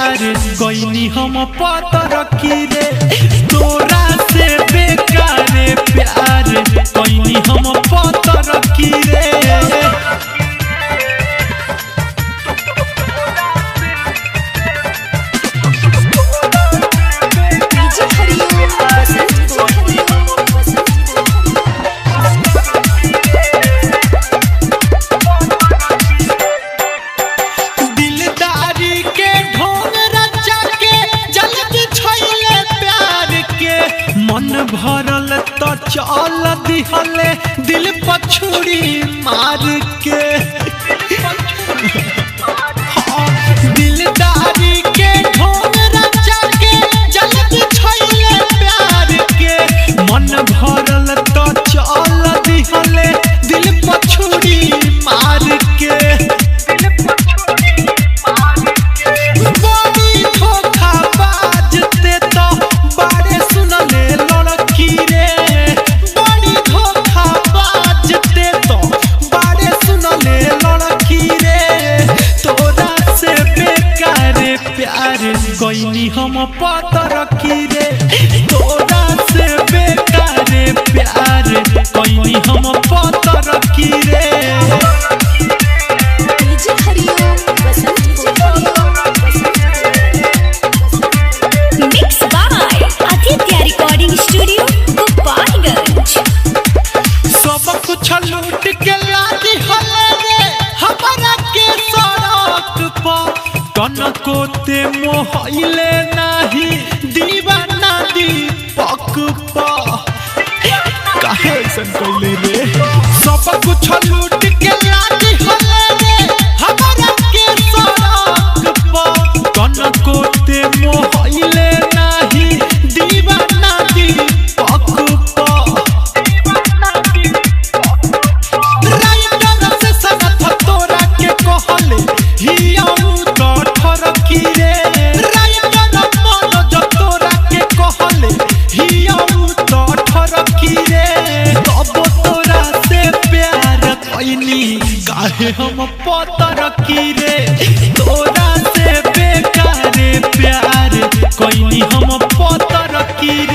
प्यार कोई हम पतर की रे तोरा से बेकार प्यार कोई हम पतर की रे। मन भरल तो चल दिहले दिल पछुड़ी मार के दिलदारी के ढोंग रचा के जल्दी छैले प्यार के मन भरल तो चल दिहले दिल पछुड़ी मार के बड़ी धोखा बाजते तो बारे सुनले लड़की रे बड़ी धोखा बाजते तो बारे सुनले लड़की रे तोरा से बेकार प्यार कोई हम पतर की रे तोरा से बेकार प्यार कोई हम पतर की रे। लूट के लादी हले रे हमारा के सड़क पर कनको ते मोहले नाही दीवाना दीपक पर काहे ऐसन कइले रे सब कुछ लूट के लादी हले रे हमारा के सड़क पर कनको ते मोहले नाही दीवाना दीपक पर काहे हम पतर की रे तोरा से बेकार प्यार कोई हम पतर की रे।